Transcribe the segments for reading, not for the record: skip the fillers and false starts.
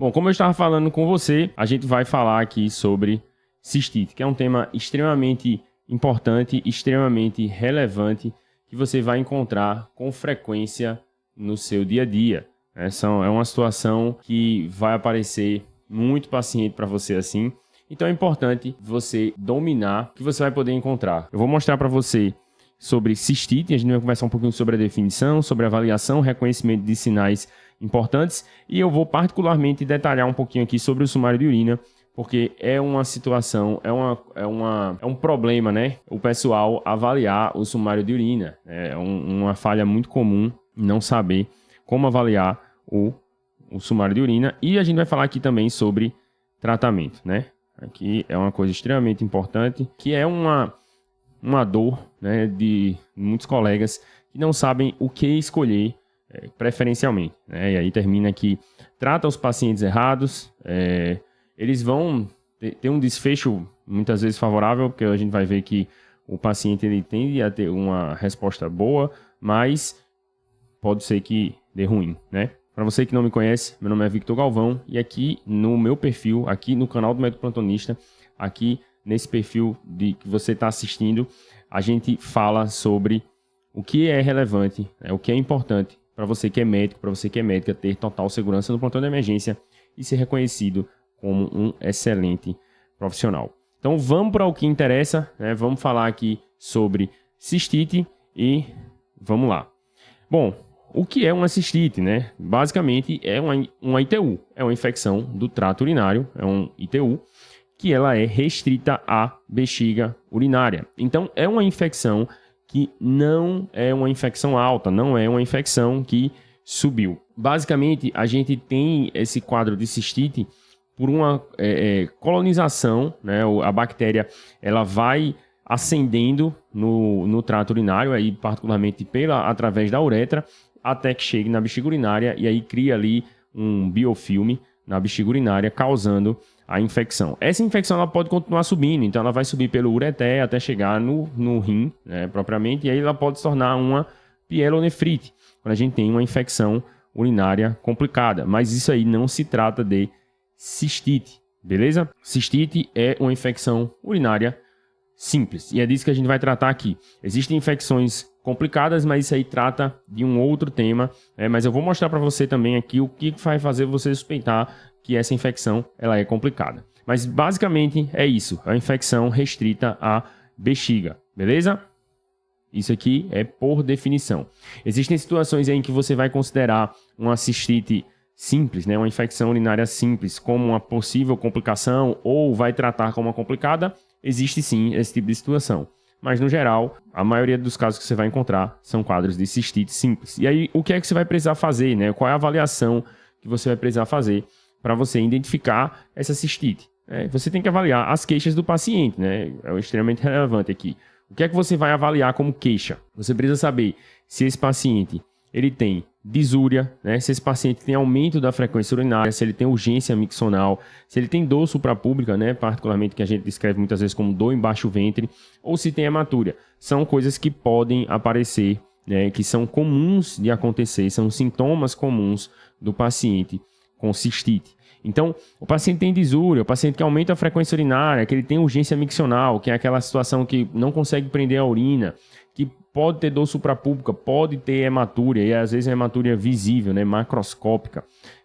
Bom, como eu estava falando com você, a gente vai falar aqui sobre cistite, que é um tema extremamente importante, extremamente relevante, que você vai encontrar com frequência no seu dia a dia. É uma situação que vai aparecer muito paciente para você assim, então é importante você dominar o que você vai poder encontrar. Eu vou mostrar para você sobre cistite, a gente vai conversar um pouquinho sobre a definição, sobre a avaliação, reconhecimento de sinais importantes, e eu vou particularmente detalhar um pouquinho aqui sobre o sumário de urina, porque é uma situação, é um problema, né? O pessoal avaliar o sumário de urina. É uma falha muito comum não saber como avaliar o sumário de urina. E a gente vai falar aqui também sobre tratamento, né? Aqui é uma coisa extremamente importante, que é uma dor, né, de muitos colegas que não sabem o que escolher preferencialmente, né? E aí termina que trata os pacientes errados, eles vão ter um desfecho muitas vezes favorável, porque a gente vai ver que o paciente ele tende a ter uma resposta boa, mas pode ser que dê ruim, né? Para você que não me conhece, meu nome é Victor Galvão e aqui no meu perfil, aqui no canal do Médico Plantonista, aqui nesse perfil que você está assistindo, a gente fala sobre o que é relevante, o que é importante para você que é médico, para você que é médica, ter total segurança no plantão de emergência e ser reconhecido como um excelente profissional. Então vamos para o que interessa, né? Vamos falar aqui sobre cistite e vamos lá. Bom, o que é uma cistite, né? Basicamente é uma ITU, é uma infecção do trato urinário, é um ITU, que ela é restrita à bexiga urinária. Então é uma infecção que não é uma infecção alta, não é uma infecção que subiu. Basicamente, a gente tem esse quadro de cistite por uma colonização, né? A bactéria ela vai ascendendo no trato urinário, aí particularmente através da uretra, até que chegue na bexiga urinária e aí cria ali um biofilme na bexiga urinária, causando a infecção. Essa infecção ela pode continuar subindo, então ela vai subir pelo ureter até chegar no rim, né, propriamente, e aí ela pode se tornar uma pielonefrite, quando a gente tem uma infecção urinária complicada. Mas isso aí não se trata de cistite, beleza? Cistite é uma infecção urinária simples, e é disso que a gente vai tratar aqui. Existem infecções complicadas, mas isso aí trata de um outro tema, mas eu vou mostrar para você também aqui o que vai fazer você suspeitar que essa infecção ela é complicada. Mas basicamente é isso, a infecção restrita à bexiga, beleza? Isso aqui é por definição. Existem situações em que você vai considerar uma cistite simples, né, uma infecção urinária simples, como uma possível complicação ou vai tratar como uma complicada. Existe sim esse tipo de situação. Mas, no geral, a maioria dos casos que você vai encontrar são quadros de cistite simples. E aí, o que é que você vai precisar fazer, né? Qual é a avaliação que você vai precisar fazer para você identificar essa cistite? Você tem que avaliar as queixas do paciente, né? É extremamente relevante aqui. O que é que você vai avaliar como queixa? Você precisa saber se esse paciente ele tem disúria, né? Se esse paciente tem aumento da frequência urinária, se ele tem urgência miccional, se ele tem dor suprapúbica, né? Particularmente que a gente descreve muitas vezes como dor embaixo do ventre, ou se tem hematúria. São coisas que podem aparecer, né? Que são comuns de acontecer, são sintomas comuns do paciente com cistite. Então, o paciente tem disúria, o paciente que aumenta a frequência urinária, que ele tem urgência miccional, que é aquela situação que não consegue prender a urina, que pode ter dor suprapúbica, pode ter hematúria, e às vezes é hematúria visível, né, macroscópica.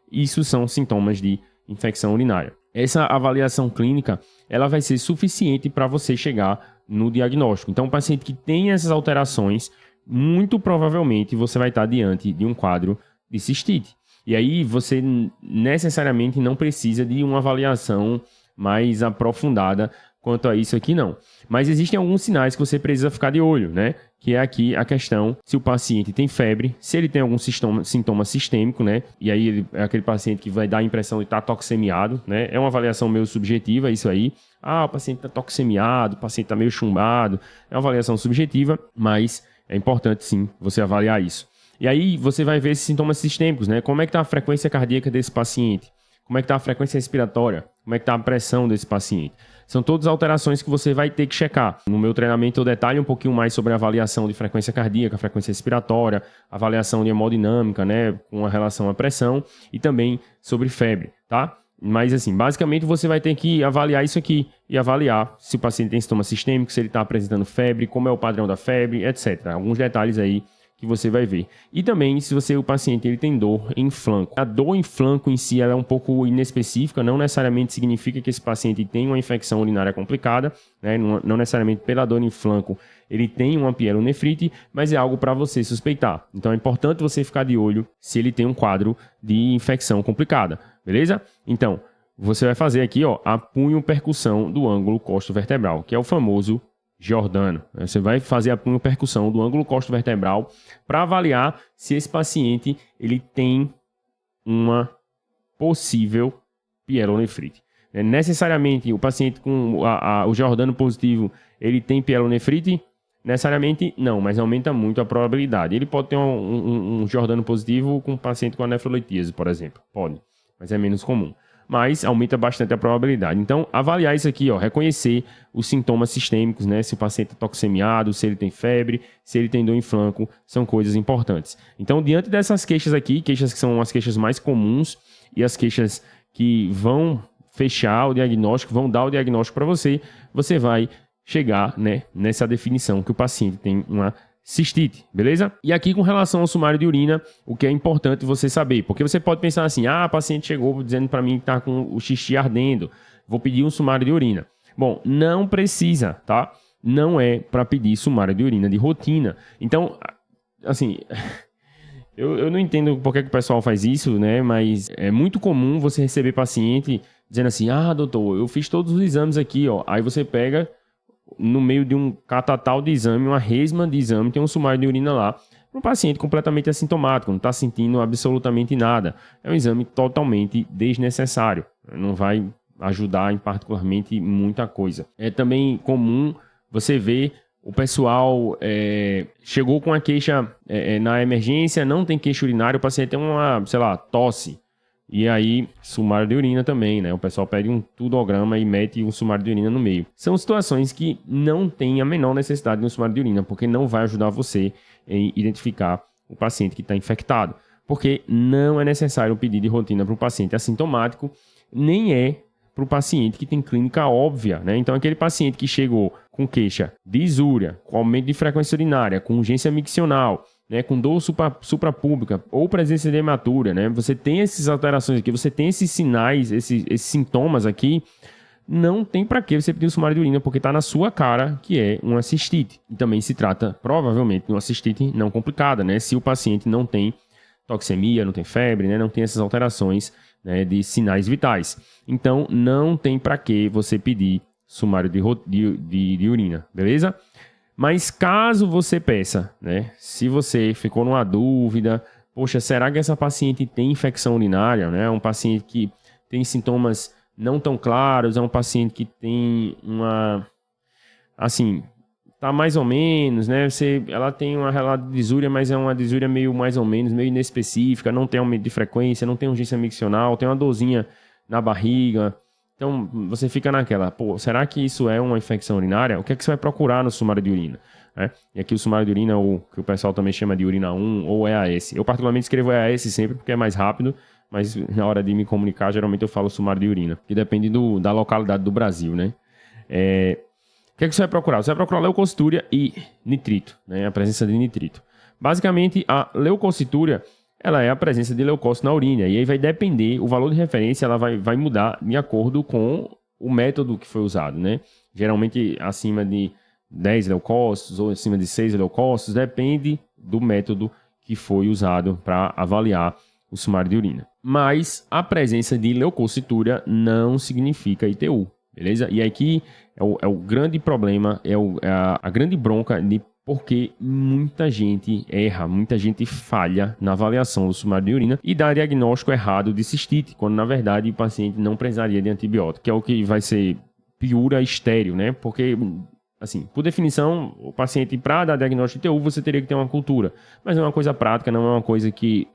Isso são sintomas de infecção urinária. Essa avaliação clínica, ela vai ser suficiente para você chegar no diagnóstico. Então, o paciente que tem essas alterações, muito provavelmente você vai estar diante de um quadro de cistite. E aí você necessariamente não precisa de uma avaliação mais aprofundada quanto a isso aqui, não. Mas existem alguns sinais que você precisa ficar de olho, né? Que é aqui a questão se o paciente tem febre, se ele tem algum sintoma sistêmico, né? E aí ele é aquele paciente que vai dar a impressão de estar toxemiado, né? É uma avaliação meio subjetiva isso aí. O paciente está toxemiado, o paciente está meio chumbado. É uma avaliação subjetiva, mas é importante sim você avaliar isso. E aí você vai ver esses sintomas sistêmicos, né? Como é que está a frequência cardíaca desse paciente? Como é que está a frequência respiratória? Como é que está a pressão desse paciente? São todas alterações que você vai ter que checar. No meu treinamento eu detalho um pouquinho mais sobre a avaliação de frequência cardíaca, frequência respiratória, avaliação de hemodinâmica, né, com relação à pressão e também sobre febre. tá? Mas, assim, basicamente você vai ter que avaliar isso aqui e avaliar se o paciente tem sintoma sistêmico, se ele está apresentando febre, como é o padrão da febre, etc. Alguns detalhes aí que você vai ver. E também se o paciente ele tem dor em flanco. A dor em flanco em si ela é um pouco inespecífica, não necessariamente significa que esse paciente tem uma infecção urinária complicada, né? Não necessariamente pela dor em flanco ele tem uma pielonefrite, mas é algo para você suspeitar. Então é importante você ficar de olho se ele tem um quadro de infecção complicada, beleza? Então, você vai fazer aqui, ó, a punho-percussão do ângulo costo-vertebral, que é o famoso Giordano. Você vai fazer a punho-percussão do ângulo costo-vertebral para avaliar se esse paciente ele tem uma possível pielonefrite. Necessariamente, o paciente com o Giordano positivo, ele tem pielonefrite? Necessariamente não, mas aumenta muito a probabilidade. Ele pode ter um Giordano positivo com um paciente com a nefrolitíase, por exemplo. Pode, mas é menos comum. Mas aumenta bastante a probabilidade. Então, avaliar isso aqui, ó, reconhecer os sintomas sistêmicos, né? Se o paciente é toxemiado, se ele tem febre, se ele tem dor em flanco, são coisas importantes. Então, diante dessas queixas aqui, queixas que são as queixas mais comuns e as queixas que vão fechar o diagnóstico, vão dar o diagnóstico para você, você vai chegar, né, nessa definição que o paciente tem uma cistite, beleza? E aqui com relação ao sumário de urina, o que é importante você saber, porque você pode pensar assim, a paciente chegou dizendo para mim que está com o xixi ardendo, vou pedir um sumário de urina. Bom, não precisa, tá? Não é para pedir sumário de urina de rotina. Então, assim, eu não entendo por que o pessoal faz isso, né? Mas é muito comum você receber paciente dizendo assim, doutor, eu fiz todos os exames aqui, ó. Aí você pega no meio de um catatal de exame, uma resma de exame, tem um sumário de urina lá, um paciente completamente assintomático, não está sentindo absolutamente nada. É um exame totalmente desnecessário, não vai ajudar em particularmente muita coisa. É também comum você ver o pessoal chegou com a queixa na emergência, não tem queixa urinária, o paciente tem uma, sei lá, tosse. E aí, sumário de urina também, né? O pessoal pede um tudograma e mete um sumário de urina no meio. São situações que não tem a menor necessidade de um sumário de urina, porque não vai ajudar você em identificar o paciente que está infectado. Porque não é necessário pedir de rotina para o paciente assintomático, nem é para o paciente que tem clínica óbvia, né? Então, aquele paciente que chegou com queixa de isúria, com aumento de frequência urinária, com urgência miccional, né, com dor suprapúbica ou presença de hematura, né? Você tem essas alterações aqui, você tem esses sinais, esses sintomas aqui, não tem para que você pedir um sumário de urina, porque está na sua cara que é uma cistite. E também se trata, provavelmente, de uma cistite não complicada, né? Se o paciente não tem toxemia, não tem febre, né? Não tem essas alterações, né, de sinais vitais. Então, não tem para que você pedir sumário de urina, beleza? Mas caso você peça, né, se você ficou numa dúvida, poxa, será que essa paciente tem infecção urinária, né? É um paciente que tem sintomas não tão claros, é um paciente que tem uma, assim, tá mais ou menos, né? Ela tem uma relato de disúria, mas é uma disúria meio mais ou menos, meio inespecífica, não tem aumento de frequência, não tem urgência miccional, tem uma dorzinha na barriga. Então, você fica naquela, será que isso é uma infecção urinária? O que é que você vai procurar no sumário de urina? E aqui o sumário de urina, ou que o pessoal também chama de urina 1 ou EAS. Eu particularmente escrevo EAS sempre porque é mais rápido, mas na hora de me comunicar, geralmente eu falo sumário de urina, que depende da localidade do Brasil, né? O que é que você vai procurar? Você vai procurar leucocitúria e nitrito, né? A presença de nitrito. Basicamente, a leucocitúria ela é a presença de leucócito na urina. E aí vai depender, o valor de referência ela vai mudar de acordo com o método que foi usado, né? Geralmente acima de 10 leucócitos ou acima de 6 leucócitos, depende do método que foi usado para avaliar o sumário de urina. Mas a presença de leucocitúria não significa ITU, beleza? E aqui é o grande problema, é a grande bronca de porque muita gente erra, muita gente falha na avaliação do sumário de urina e dá diagnóstico errado de cistite, quando na verdade o paciente não precisaria de antibiótico, que é o que vai ser piura estéril, né? Porque, assim, por definição, o paciente, para dar diagnóstico de TU, você teria que ter uma cultura, mas não é uma coisa prática, não é uma coisa que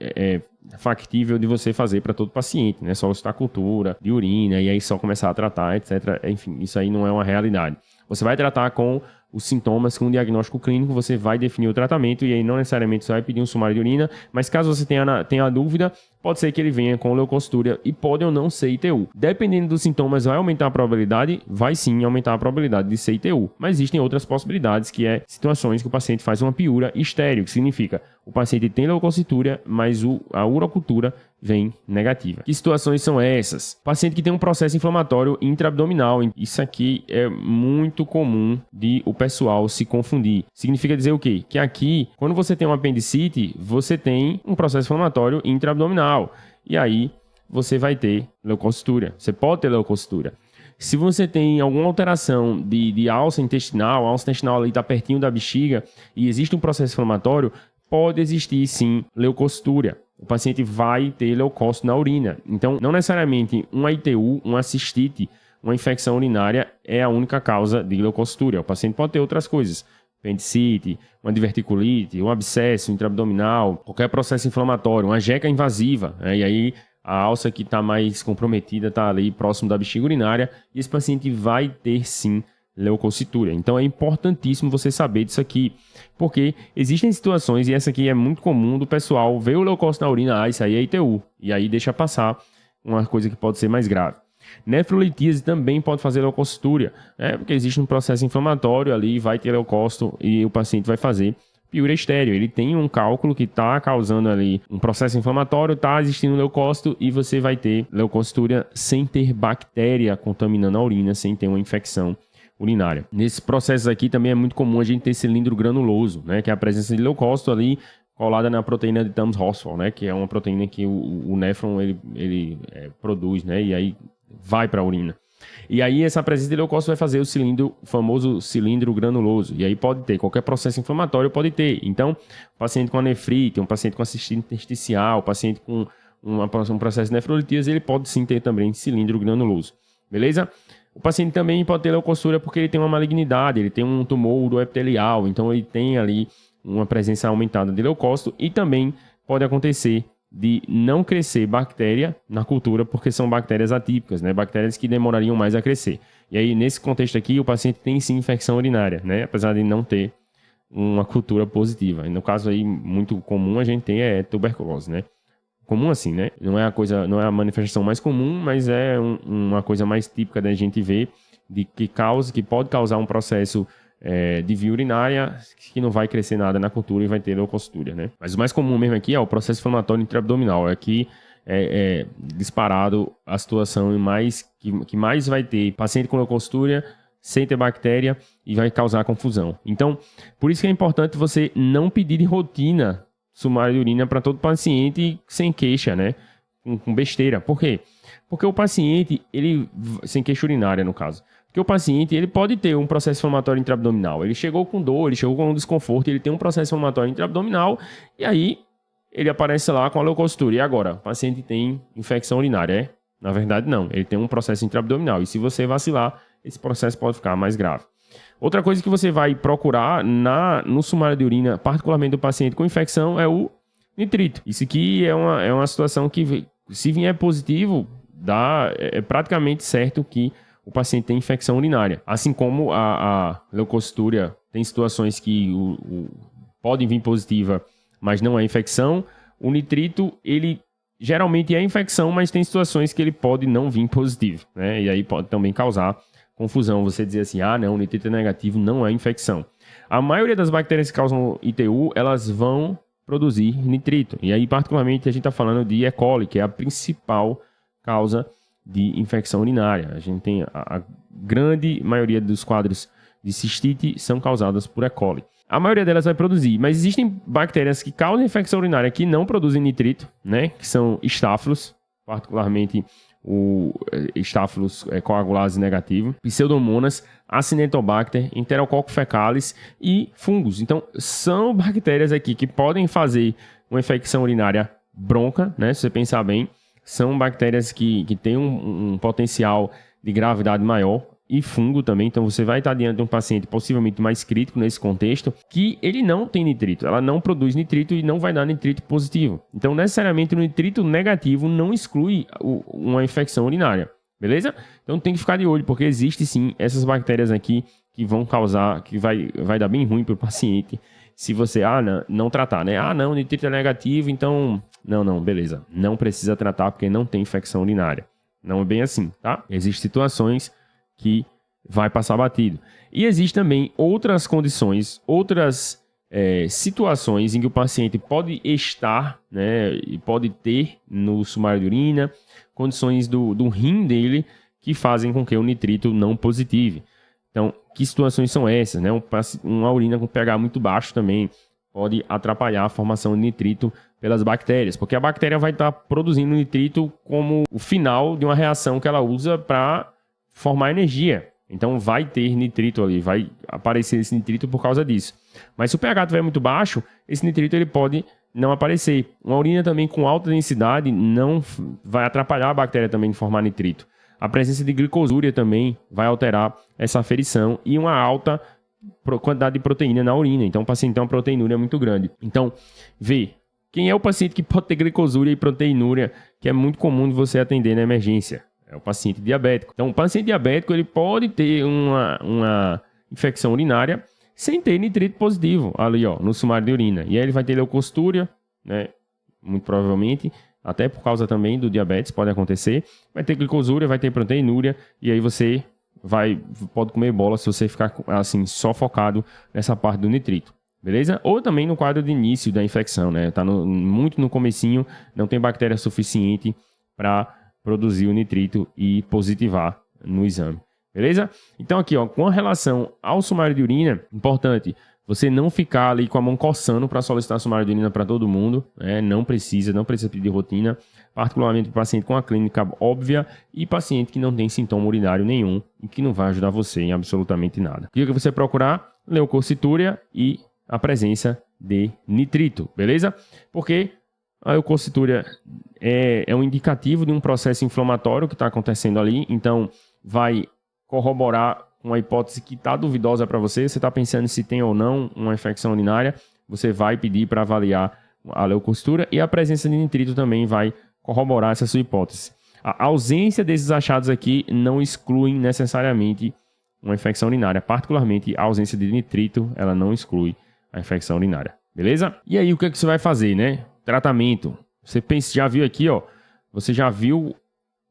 factível de você fazer para todo paciente, né? Solicitar cultura de urina e aí só começar a tratar, etc. Enfim, isso aí não é uma realidade. Você vai tratar com os sintomas, com o diagnóstico clínico, você vai definir o tratamento e aí não necessariamente você vai pedir um sumário de urina, mas caso você tenha dúvida, pode ser que ele venha com leucocitúria e pode ou não ser ITU. Dependendo dos sintomas, vai aumentar a probabilidade? Vai sim aumentar a probabilidade de ser ITU. Mas existem outras possibilidades, que é situações que o paciente faz uma piúria estéril, que significa o paciente tem leucocitúria, mas a urocultura vem negativa. Que situações são essas? Paciente que tem um processo inflamatório intraabdominal. Isso aqui é muito comum de o pessoal se confundir. Significa dizer o quê? Que aqui, quando você tem uma apendicite, você tem um processo inflamatório intraabdominal. E aí, você vai ter leucocitúria. Você pode ter leucocitúria. Se você tem alguma alteração de alça intestinal, a alça intestinal ali está pertinho da bexiga e existe um processo inflamatório, pode existir sim leucocitúria. O paciente vai ter leucócito na urina. Então, não necessariamente uma ITU, uma cistite, uma infecção urinária é a única causa de leucocitúria. O paciente pode ter outras coisas. Apendicite, uma diverticulite, um abscesso intraabdominal, qualquer processo inflamatório, uma jeca invasiva, né? E aí a alça que está mais comprometida está ali próximo da bexiga urinária e esse paciente vai ter sim leucocitúria. Então é importantíssimo você saber disso aqui, porque existem situações, e essa aqui é muito comum, do pessoal ver o leucócito na urina, isso aí é ITU, e aí deixa passar uma coisa que pode ser mais grave. Nefrolitise também pode fazer leucocitúria, né? Porque existe um processo inflamatório ali, vai ter leucócito e o paciente vai fazer piúria estéril. Ele tem um cálculo que está causando ali um processo inflamatório, está existindo leucócito e você vai ter leucocitúria sem ter bactéria contaminando a urina, sem ter uma infecção urinária. Nesse processo aqui também é muito comum a gente ter cilindro granuloso, né, que é a presença de leucócito ali colada na proteína de Thames-Horsfall, né, que é uma proteína que o néfron ele produz, né, e aí vai para a urina. E aí essa presença de leucócito vai fazer o famoso cilindro granuloso. E aí pode ter qualquer processo inflamatório, pode ter. Então, paciente com anefrite, um paciente com cistite intersticial, paciente com um processo de nefrolitise, ele pode sim ter também cilindro granuloso. Beleza? O paciente também pode ter leucocitúria porque ele tem uma malignidade, ele tem um tumor uroepitelial, então ele tem ali uma presença aumentada de leucócito e também pode acontecer de não crescer bactéria na cultura porque são bactérias atípicas, né? Bactérias que demorariam mais a crescer. E aí, nesse contexto aqui, o paciente tem sim infecção urinária, né? Apesar de não ter uma cultura positiva. E no caso aí, muito comum a gente tem tuberculose, né? Comum assim, né? Não é a manifestação mais comum, mas é uma coisa mais típica da gente ver que pode causar um processo de via urinária que não vai crescer nada na cultura e vai ter leucocitúria, né? Mas o mais comum mesmo aqui é o processo inflamatório intraabdominal. Aqui é disparado a situação que mais vai ter paciente com leucocitúria sem ter bactéria e vai causar confusão. Então, por isso que é importante você não pedir de rotina sumário de urina para todo paciente sem queixa, né? Com besteira. Por quê? Porque o paciente, sem queixa urinária no caso, porque o paciente, ele pode ter um processo inflamatório intraabdominal. Ele chegou com dor, ele chegou com um desconforto, ele tem um processo inflamatório intraabdominal e aí ele aparece lá com a leucocitúria. E agora? O paciente tem infecção urinária, Na verdade, não. Ele tem um processo intraabdominal e se você vacilar, esse processo pode ficar mais grave. Outra coisa que você vai procurar no sumário de urina, particularmente do paciente com infecção, é o nitrito. Isso aqui é uma situação que, se vier positivo, é praticamente certo que o paciente tem infecção urinária. Assim como a leucocitúria tem situações que podem vir positiva, mas não é infecção, o nitrito, ele geralmente é infecção, mas tem situações que ele pode não vir positivo, né? E aí pode também causar confusão. Você dizer assim, não, o nitrito é negativo, não é infecção. A maioria das bactérias que causam ITU, elas vão produzir nitrito. E aí, particularmente, a gente está falando de E. coli, que é a principal causa de infecção urinária. A gente tem a grande maioria dos quadros de cistite são causadas por E. coli. A maioria delas vai produzir, mas existem bactérias que causam infecção urinária que não produzem nitrito, né? Que são estáfilos, particularmente o Staphylococcus coagulase negativo, Pseudomonas, Acinetobacter, Enterococcus fecalis e fungos. Então, são bactérias aqui que podem fazer uma infecção urinária bronca, né? Se você pensar bem, são bactérias que têm um potencial de gravidade maior e fungo também. Então você vai estar diante de um paciente possivelmente mais crítico nesse contexto, que ele não tem nitrito, ela não produz nitrito e não vai dar nitrito positivo. Então necessariamente o nitrito negativo não exclui uma infecção urinária, beleza? Então tem que ficar de olho, porque existe sim essas bactérias aqui que vão causar, que vai dar bem ruim para o paciente se você não tratar, né? Não, o nitrito é negativo, então não, beleza, não precisa tratar porque não tem infecção urinária. Não é bem assim, tá? Existem situações que vai passar batido. E existe também outras condições, outras situações em que o paciente pode estar, né, e pode ter no sumário de urina, condições do rim dele que fazem com que o nitrito não positive. Então, que situações são essas, né? Uma urina com pH muito baixo também pode atrapalhar a formação de nitrito pelas bactérias, porque a bactéria vai estar produzindo nitrito como o final de uma reação que ela usa para formar energia. Então vai ter nitrito ali, vai aparecer esse nitrito por causa disso. Mas se o pH estiver muito baixo, esse nitrito ele pode não aparecer. Uma urina também com alta densidade não vai atrapalhar a bactéria também de formar nitrito. A presença de glicosúria também vai alterar essa aferição e uma alta quantidade de proteína na urina. Então o paciente tem uma proteinúria muito grande. Então, vê, quem é o paciente que pode ter glicosúria e proteinúria, que é muito comum de você atender na emergência? É o paciente diabético. Então, o paciente diabético ele pode ter uma infecção urinária sem ter nitrito positivo ali, no sumário de urina. E aí ele vai ter leucostúria, né? Muito provavelmente, até por causa também do diabetes, pode acontecer. Vai ter glicosúria, vai ter proteinúria, e aí você pode comer bola se você ficar assim, só focado nessa parte do nitrito. Beleza? Ou também no quadro de início da infecção, né? Tá muito no comecinho, não tem bactéria suficiente para produzir o nitrito e positivar no exame. Beleza? Então aqui, com relação ao sumário de urina, importante você não ficar ali com a mão coçando para solicitar sumário de urina para todo mundo, né? Não precisa pedir rotina, particularmente para paciente com a clínica óbvia e paciente que não tem sintoma urinário nenhum e que não vai ajudar você em absolutamente nada. O que você procurar? Leucocitúria e a presença de nitrito, beleza? Porque a leucocitúria é um indicativo de um processo inflamatório que está acontecendo ali, então vai corroborar uma hipótese que está duvidosa para você, você está pensando se tem ou não uma infecção urinária, você vai pedir para avaliar a leucocitúria e a presença de nitrito também vai corroborar essa sua hipótese. A ausência desses achados aqui não exclui necessariamente uma infecção urinária, particularmente a ausência de nitrito, ela não exclui a infecção urinária, beleza? E aí o que você vai fazer, né? Tratamento. Você já viu aqui, você já viu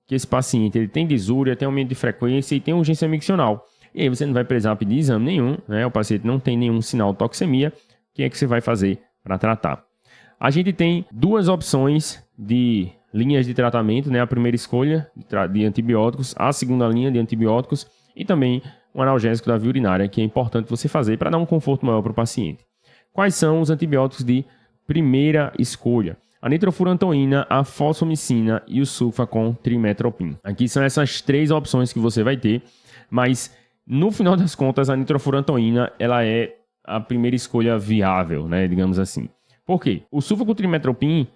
que esse paciente ele tem disúria, tem aumento de frequência e tem urgência miccional. E aí você não vai precisar pedir exame nenhum, né? O paciente não tem nenhum sinal de toxemia. O que é que você vai fazer para tratar? A gente tem duas opções de linhas de tratamento, né? A primeira escolha de antibióticos, a segunda linha de antibióticos e também um analgésico da via urinária, que é importante você fazer para dar um conforto maior para o paciente. Quais são os antibióticos de primeira escolha? A nitrofurantoína, a fosfomicina e o sulfa-com-trimetoprim. Aqui são essas três opções que você vai ter, mas no final das contas a nitrofurantoína ela é a primeira escolha viável, né, digamos assim. Por quê? O sulfa-com-trimetoprim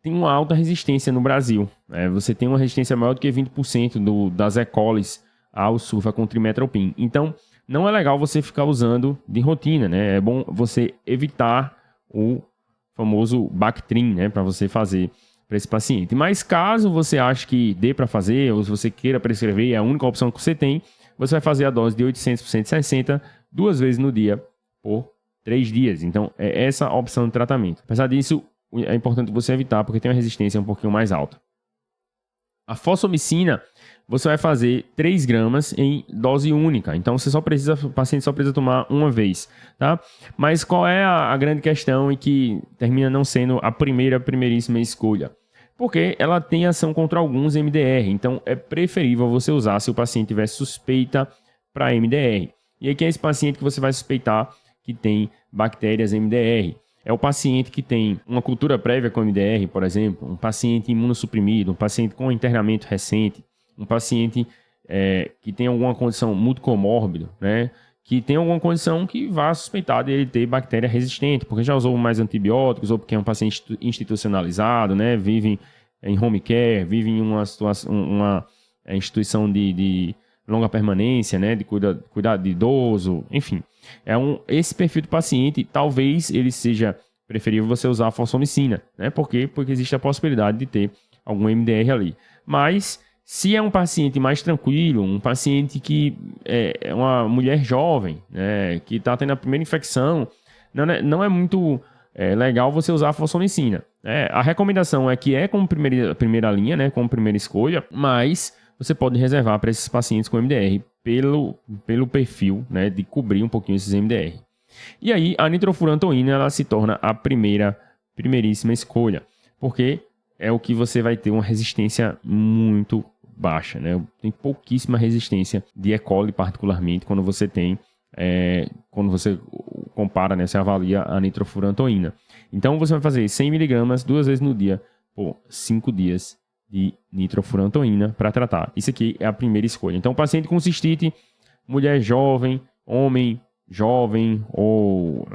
tem uma alta resistência no Brasil. Você tem uma resistência maior do que 20% das E. coli ao sulfa-com-trimetoprim. Então, não é legal você ficar usando de rotina, né? É bom você evitar o famoso Bactrim, né, para você fazer para esse paciente. Mas caso você ache que dê para fazer, ou se você queira prescrever, é a única opção que você tem, você vai fazer a dose de 800 por 160 duas vezes no dia por 3 dias. Então, é essa a opção de tratamento. Apesar disso, é importante você evitar, porque tem uma resistência um pouquinho mais alta. A fosfomicina, você vai fazer 3 gramas em dose única. Então, o paciente só precisa tomar uma vez, tá? Mas qual é a grande questão e que termina não sendo a primeiríssima escolha? Porque ela tem ação contra alguns MDR. Então, é preferível você usar se o paciente tiver suspeita para MDR. E aí, quem é esse paciente que você vai suspeitar que tem bactérias MDR? É o paciente que tem uma cultura prévia com MDR, por exemplo, um paciente imunossuprimido, um paciente com internamento recente, um paciente que tem alguma condição multicomórbida, né? Que tem alguma condição que vá suspeitar de ele ter bactéria resistente, porque já usou mais antibióticos, ou porque é um paciente institucionalizado, né? Vive em home care, vive em uma instituição de longa permanência, né, de cuidar de idoso, enfim. Esse perfil do paciente, talvez ele seja preferível você usar a fosfomicina, né? Por quê? Porque existe a possibilidade de ter algum MDR ali. Mas, se é um paciente mais tranquilo, um paciente que é uma mulher jovem, né, que está tendo a primeira infecção, não é muito legal você usar a fosfomicina. A recomendação é que como primeira linha, né, como primeira escolha, mas você pode reservar para esses pacientes com MDR pelo perfil, né, de cobrir um pouquinho esses MDR. E aí, a nitrofurantoína ela se torna a primeiríssima escolha, porque é o que você vai ter uma resistência muito baixa, né? Tem pouquíssima resistência de E. coli, particularmente, quando você compara, né? Você avalia a nitrofurantoína. Então, você vai fazer 100 mg 2 vezes no dia por 5 dias de nitrofurantoína para tratar. Isso aqui é a primeira escolha. Então, paciente com cistite, mulher jovem, homem jovem ou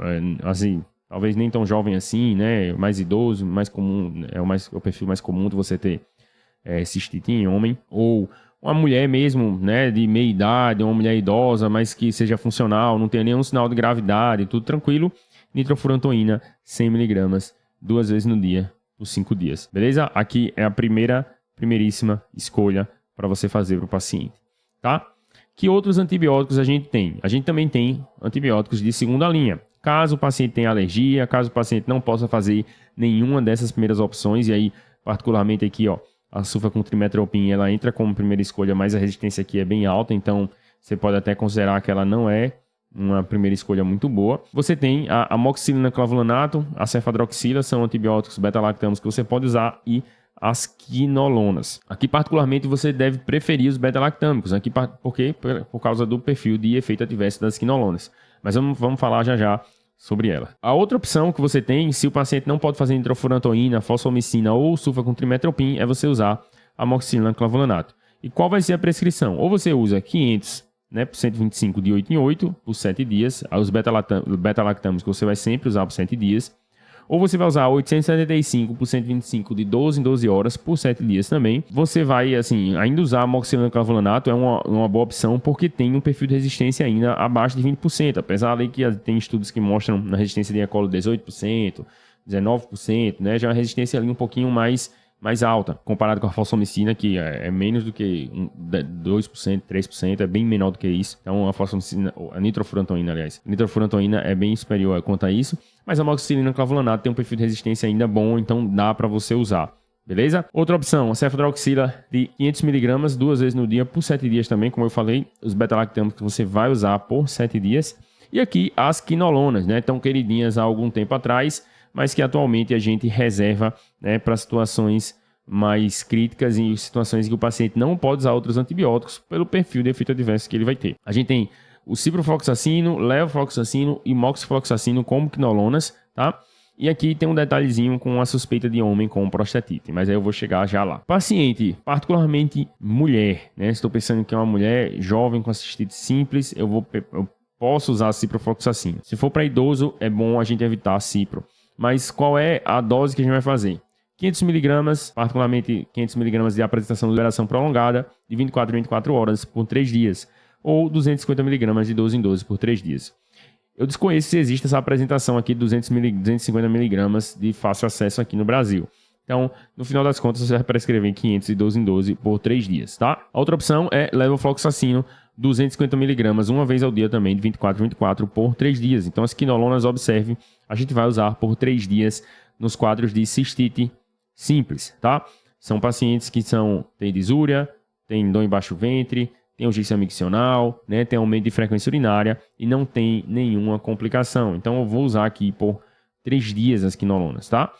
assim, talvez nem tão jovem assim, né? Mais idoso, mais comum, o perfil mais comum de você ter cistite em homem, ou uma mulher mesmo, né, de meia idade, uma mulher idosa, mas que seja funcional, não tenha nenhum sinal de gravidade, tudo tranquilo. Nitrofurantoína 100 mg 2 vezes no dia por 5 dias. Beleza? Aqui é a primeiríssima escolha para você fazer para o paciente, tá? Que outros antibióticos a gente tem? A gente também tem antibióticos de segunda linha. Caso o paciente tenha alergia, caso o paciente não possa fazer nenhuma dessas primeiras opções, e aí, particularmente aqui, ó, a sulfacontrimetropin, ela entra como primeira escolha, mas a resistência aqui é bem alta, então você pode até considerar que ela não é uma primeira escolha muito boa. Você tem a amoxicilina clavulanato, a cefadroxila, são antibióticos beta-lactamos que você pode usar, e as quinolonas. Aqui, particularmente, você deve preferir os beta-lactâmicos, aqui por causa do perfil de efeito adverso das quinolonas. Mas vamos falar já sobre ela. A outra opção que você tem, se o paciente não pode fazer nitrofurantoína, fosfomicina ou sulfacontrimetropin, é você usar a amoxicilina clavulanato. E qual vai ser a prescrição? Ou você usa 500, né, por 125 de 8 em 8 por 7 dias, os beta-lactâmicos você vai sempre usar por 7 dias, ou você vai usar 875 por 125 de 12 em 12 horas por 7 dias também. Você vai, assim, ainda usar amoxicilina clavulanato, é uma boa opção, porque tem um perfil de resistência ainda abaixo de 20%, apesar de que tem estudos que mostram na resistência de E. coli 18%, 19%, né? Já é uma resistência ali um pouquinho mais alta, comparado com a fosfomicina, que é menos do que 2%, 3%, é bem menor do que isso. Então, a nitrofurantoína, aliás, a nitrofurantoína é bem superior quanto a isso, mas a amoxicilina clavulanato tem um perfil de resistência ainda bom, então dá para você usar. Beleza? Outra opção, a cefadroxila de 500 mg 2 vezes no dia por 7 dias também, como eu falei, os beta-lactâmicos que você vai usar por 7 dias. E aqui as quinolonas, né? Tão queridinhas há algum tempo atrás, mas que atualmente a gente reserva, né, para situações mais críticas e situações em que o paciente não pode usar outros antibióticos pelo perfil de efeito adverso que ele vai ter. A gente tem o ciprofloxacino, levofloxacino e moxifloxacino como quinolonas, tá? E aqui tem um detalhezinho com a suspeita de homem com prostatite, mas aí eu vou chegar já lá. Paciente, particularmente mulher, né? Estou pensando que é uma mulher jovem com cistite simples, eu posso usar ciprofloxacino. Se for para idoso, é bom a gente evitar a cipro. Mas qual é a dose que a gente vai fazer? 500 mg, particularmente 500 mg de apresentação de duração prolongada, de 24 em 24 horas por 3 dias, ou 250 mg de 12 em 12 por 3 dias. Eu desconheço se existe essa apresentação aqui de 250 mg de fácil acesso aqui no Brasil. Então, no final das contas, você vai prescrever 500 de 12 em 12 por 3 dias, tá? A outra opção é levofloxacino, 250 mg uma vez ao dia também, de 24 em 24 por 3 dias. Então, as quinolonas, observe, a gente vai usar por 3 dias nos quadros de cistite simples, tá? São pacientes que têm disúria, têm dor em baixo ventre, têm urgência miccional, né? Tem aumento de frequência urinária e não tem nenhuma complicação. Então, eu vou usar aqui por 3 dias as quinolonas, tá?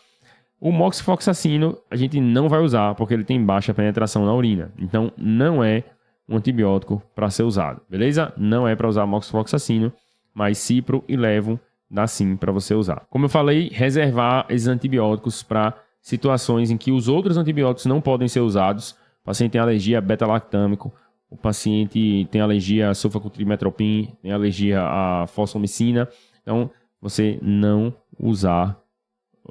O moxifloxacino a gente não vai usar porque ele tem baixa penetração na urina. Então, não é um antibiótico para ser usado, beleza? Não é para usar moxifloxacino, mas cipro e levo dá sim para você usar. Como eu falei, reservar esses antibióticos para situações em que os outros antibióticos não podem ser usados. O paciente tem alergia a beta-lactâmico, o paciente tem alergia a sulfacontrimetropin, tem alergia a fosfomicina. Então, você não usar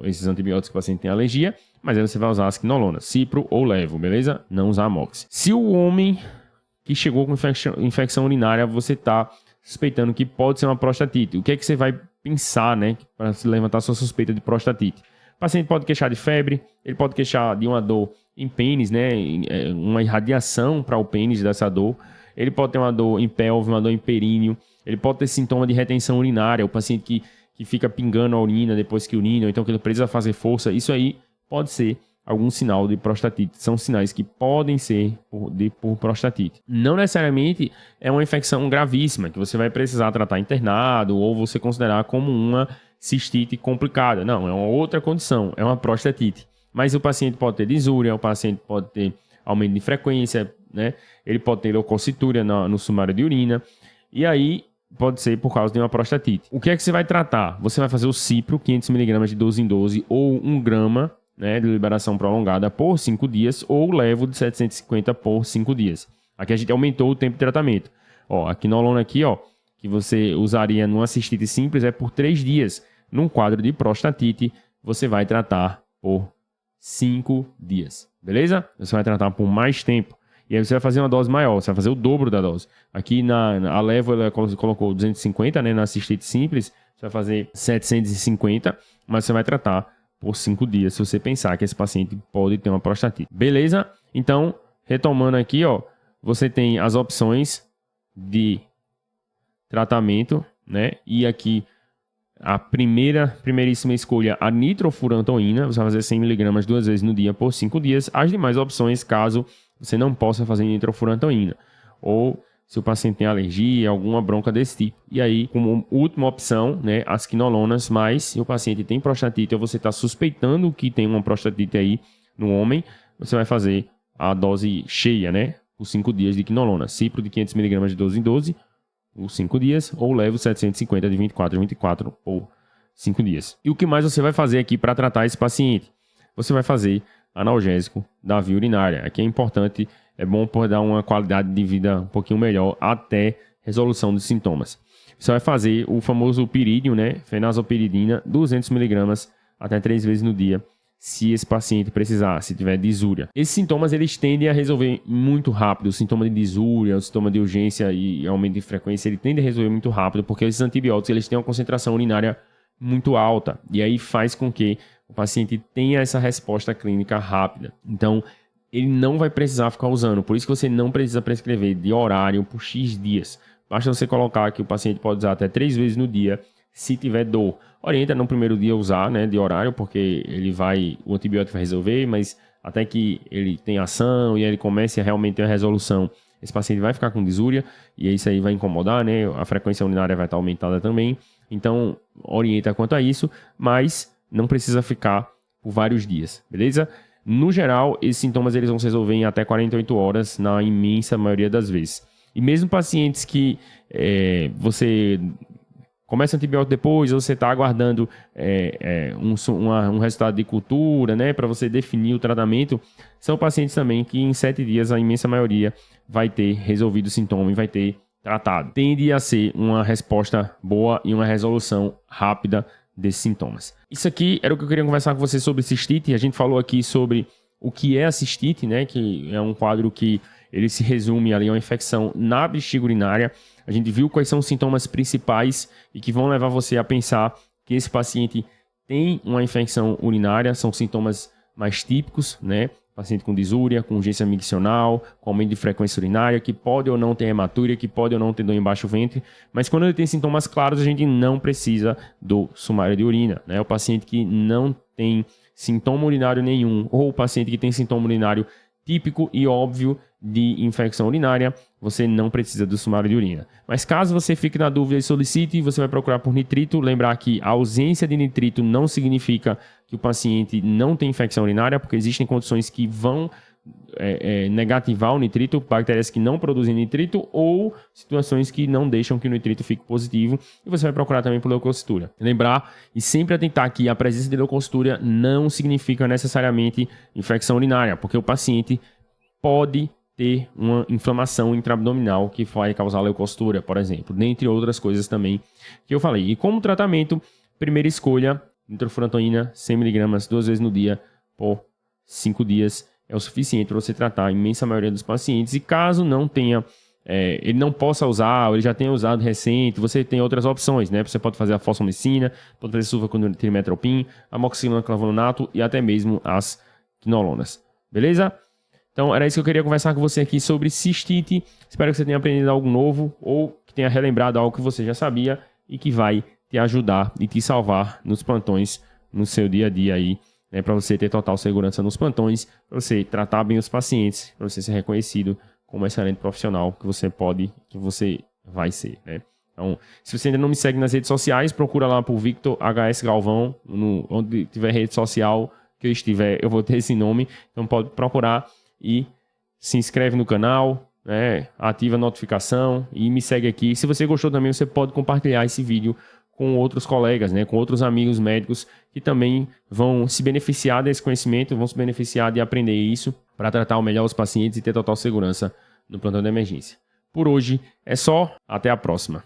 esses antibióticos que o paciente tem alergia, mas aí você vai usar as quinolonas, cipro ou levo, beleza? Não usar amox. Se o homem que chegou com infecção urinária, você está suspeitando que pode ser uma prostatite. O que é que você vai pensar, né, para levantar sua suspeita de prostatite? O paciente pode queixar de febre, ele pode queixar de uma dor em pênis, né, uma irradiação para o pênis dessa dor. Ele pode ter uma dor em pelve, uma dor em períneo. Ele pode ter sintoma de retenção urinária, o paciente que fica pingando a urina depois que urina, ou então que ele precisa fazer força. Isso aí pode ser algum sinal de prostatite. São sinais que podem ser por prostatite. Não necessariamente é uma infecção gravíssima, que você vai precisar tratar internado ou você considerar como uma cistite complicada. Não, é uma outra condição, é uma prostatite. Mas o paciente pode ter disúria, o paciente pode ter aumento de frequência, né? Ele pode ter leucocitúria no sumário de urina, e aí pode ser por causa de uma prostatite. O que é que você vai tratar? Você vai fazer o cipro, 500mg de 12 em 12, ou 1 grama, né, de liberação prolongada por 5 dias, ou levo de 750 por 5 dias. Aqui a gente aumentou o tempo de tratamento. Ó, a quinolona aqui, ó, que você usaria numa cistite simples é por 3 dias. Num quadro de prostatite, você vai tratar por 5 dias. Beleza? Você vai tratar por mais tempo. E aí você vai fazer uma dose maior, você vai fazer o dobro da dose. Aqui a levo ela colocou 250, né, na cistite simples, você vai fazer 750, mas você vai tratar por 5 dias, se você pensar que esse paciente pode ter uma prostatite. Beleza? Então, retomando aqui, ó, você tem as opções de tratamento, né? E aqui a primeiríssima escolha, a nitrofurantoína, você vai fazer 100mg 2 vezes no dia por 5 dias. As demais opções, caso você não possa fazer nitrofurantoína, ou se o paciente tem alergia, alguma bronca desse tipo. E aí, como última opção, né, as quinolonas, mas se o paciente tem prostatite ou você está suspeitando que tem uma prostatite aí no homem, você vai fazer a dose cheia, né, por 5 dias de quinolona. Cipro de 500mg de 12 em 12, por 5 dias, ou levo 750 de 24 em 24 por 5 dias. E o que mais você vai fazer aqui para tratar esse paciente? Você vai fazer analgésico da via urinária. Aqui é importante, é bom por dar uma qualidade de vida um pouquinho melhor até resolução dos sintomas. Você vai fazer o famoso pirídeo, né, fenazopiridina, 200mg até 3 vezes no dia, se esse paciente precisar, se tiver disúria. Esses sintomas, eles tendem a resolver muito rápido. O sintoma de disúria, o sintoma de urgência e aumento de frequência, ele tende a resolver muito rápido, porque esses antibióticos, eles têm uma concentração urinária muito alta, e aí faz com que o paciente tenha essa resposta clínica rápida. Então, ele não vai precisar ficar usando. Por isso que você não precisa prescrever de horário por X dias. Basta você colocar que o paciente pode usar até 3 vezes no dia, se tiver dor. Orienta no primeiro dia usar, né, de horário, porque o antibiótico vai resolver, mas até que ele tenha ação e ele comece a realmente ter a resolução, esse paciente vai ficar com disúria e isso aí vai incomodar, né? A frequência urinária vai estar aumentada também. Então, orienta quanto a isso, mas não precisa ficar por vários dias, beleza? No geral, esses sintomas eles vão se resolver em até 48 horas, na imensa maioria das vezes. E mesmo pacientes que você começa antibiótico depois, ou você está aguardando um resultado de cultura, né, para você definir o tratamento, são pacientes também que em 7 dias, a imensa maioria vai ter resolvido o sintoma e vai ter tratado. Tende a ser uma resposta boa e uma resolução rápida desses sintomas. Isso aqui era o que eu queria conversar com você sobre cistite. A gente falou aqui sobre o que é a cistite, né, que é um quadro que ele se resume ali a uma infecção na bexiga urinária. A gente viu quais são os sintomas principais e que vão levar você a pensar que esse paciente tem uma infecção urinária. São sintomas mais típicos, né? Paciente com disúria, com urgência miccional, com aumento de frequência urinária, que pode ou não ter hematúria, que pode ou não ter dor embaixo do ventre. Mas quando ele tem sintomas claros, a gente não precisa do sumário de urina, né? O paciente que não tem sintoma urinário nenhum, ou o paciente que tem sintoma urinário típico e óbvio de infecção urinária, você não precisa do sumário de urina. Mas caso você fique na dúvida e solicite, você vai procurar por nitrito. Lembrar que a ausência de nitrito não significa que o paciente não tem infecção urinária, porque existem condições que vão negativar o nitrito, bactérias que não produzem nitrito ou situações que não deixam que o nitrito fique positivo, e você vai procurar também por leucocitúria. Lembrar e sempre atentar que a presença de leucocitúria não significa necessariamente infecção urinária, porque o paciente pode ter uma inflamação intraabdominal que vai causar leucocitúria, por exemplo, dentre outras coisas também que eu falei. E como tratamento, primeira escolha, nitrofurantoína, 100mg 2 vezes no dia por 5 dias. é o suficiente para você tratar a imensa maioria dos pacientes. E caso não tenha, ele não possa usar, ou ele já tenha usado recente, você tem outras opções, né? Você pode fazer a fosfomicina, pode fazer sulfaconazole, amoxicilina clavulonato e até mesmo as quinolonas. Beleza? Então, era isso que eu queria conversar com você aqui sobre cistite. Espero que você tenha aprendido algo novo ou que tenha relembrado algo que você já sabia e que vai te ajudar e te salvar nos plantões, no seu dia a dia aí, né, para você ter total segurança nos plantões, para você tratar bem os pacientes, para você ser reconhecido como um excelente profissional que você pode, que você vai ser, né? Então, se você ainda não me segue nas redes sociais, procura lá por Victor HS Galvão, onde tiver rede social que eu estiver, eu vou ter esse nome, então pode procurar e se inscreve no canal, né, ativa a notificação e me segue aqui. Se você gostou também, você pode compartilhar esse vídeo com outros colegas, né, com outros amigos médicos que também vão se beneficiar desse conhecimento, vão se beneficiar de aprender isso para tratar melhor os pacientes e ter total segurança no plantão de emergência. Por hoje é só, até a próxima.